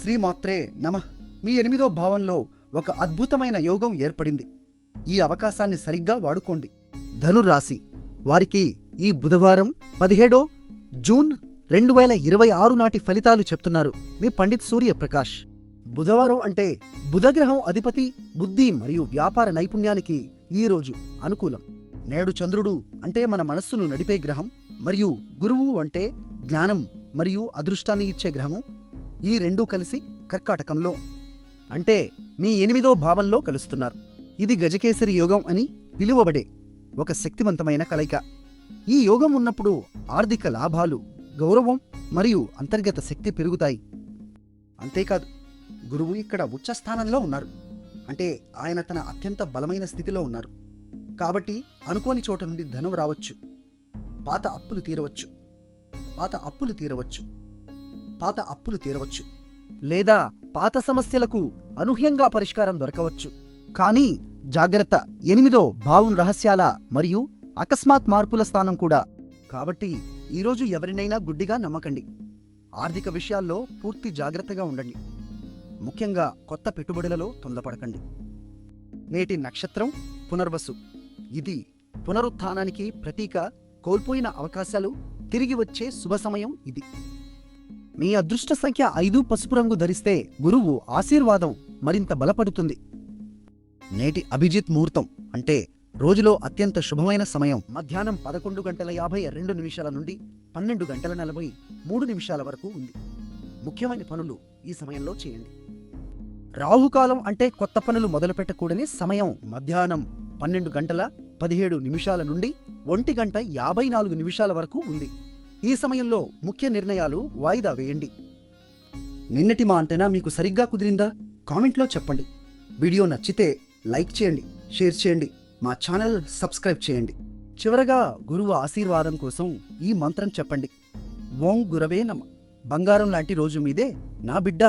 శ్రీమాత్రే నమః. మీ 8వ భావంలో ఒక అద్భుతమైన యోగం ఏర్పడింది. ఈ అవకాశాన్ని సరిగ్గా వాడుకోండి. ధనురాశి వారికి ఈ బుధవారం 17 జూన్ 2026 నాటి ఫలితాలు చెప్తున్నారు మీ పండిత్ సూర్యప్రకాష్. బుధవారం అంటే బుధగ్రహం అధిపతి బుద్ధి మరియు వ్యాపార నైపుణ్యానికి ఈ రోజు అనుకూలం. నేడు చంద్రుడు అంటే మన మనస్సును నడిపే గ్రహం మరియు గురువు అంటే జ్ఞానం మరియు అదృష్టాన్ని ఇచ్చే గ్రహము. ఈ రెండూ కలిసి కర్కాటకంలో అంటే మీ 8వ భావంలో కలుస్తున్నారు. ఇది గజకేసరి యోగం అని పిలువబడే ఒక శక్తివంతమైన కలయిక. ఈ యోగం ఉన్నప్పుడు ఆర్థిక లాభాలు, గౌరవం మరియు అంతర్గత శక్తి పెరుగుతాయి. అంతేకాదు గురువు ఇక్కడ ఉచ్చస్థానంలో ఉన్నారు, అంటే ఆయన తన అత్యంత బలమైన స్థితిలో ఉన్నారు. కాబట్టి అనుకోని చోట నుండి ధనం రావచ్చు, పాత అప్పులు తీరవచ్చు లేదా పాత సమస్యలకు అనూహ్యంగా పరిష్కారం దొరకవచ్చు. కానీ జాగ్రత్త, 8వ భావం రహస్యాల మరియు అకస్మాత్ మార్పుల స్థానం కూడా. కాబట్టి ఈరోజు ఎవరినైనా గుడ్డిగా నమ్మకండి. ఆర్థిక విషయాల్లో పూర్తి జాగ్రత్తగా ఉండండి. ముఖ్యంగా కొత్త పెట్టుబడులలో తొందరపడకండి. నేటి నక్షత్రం పునర్వసు. ఇది పునరుత్థానానికి ప్రతీక. కోల్పోయిన అవకాశాలు తిరిగి వచ్చే శుభ సమయం ఇది. మీ అదృష్ట సంఖ్య 5. పసుపు రంగు ధరిస్తే గురువు ఆశీర్వాదం మరింత బలపడుతుంది. నేటి అభిజిత్ ముహూర్తం అంటే రోజులో అత్యంత శుభమైన సమయం మధ్యాహ్నం 11:52 నుండి 12:43 వరకు ఉంది. ముఖ్యమైన పనులు ఈ సమయంలో చేయండి. రాహుకాలం అంటే కొత్త పనులు మొదలుపెట్టకూడని సమయం మధ్యాహ్నం 12:17 నుండి 1:54 వరకు ఉంది. ఈ సమయంలో ముఖ్య నిర్ణయాలు వాయిదా వేయండి. నిన్నటి మా అంతేనా మీకు సరిగ్గా కుదిరిందా? కామెంట్లో చెప్పండి. వీడియో నచ్చితే లైక్ చేయండి, షేర్ చేయండి, మా ఛానల్ సబ్స్క్రైబ్ చేయండి. చివరగా గురువు ఆశీర్వాదం కోసం ఈ మంత్రం చెప్పండి. ఓం గురవే నమః. బంగారం లాంటి రోజు మీదే నా బిడ్డ.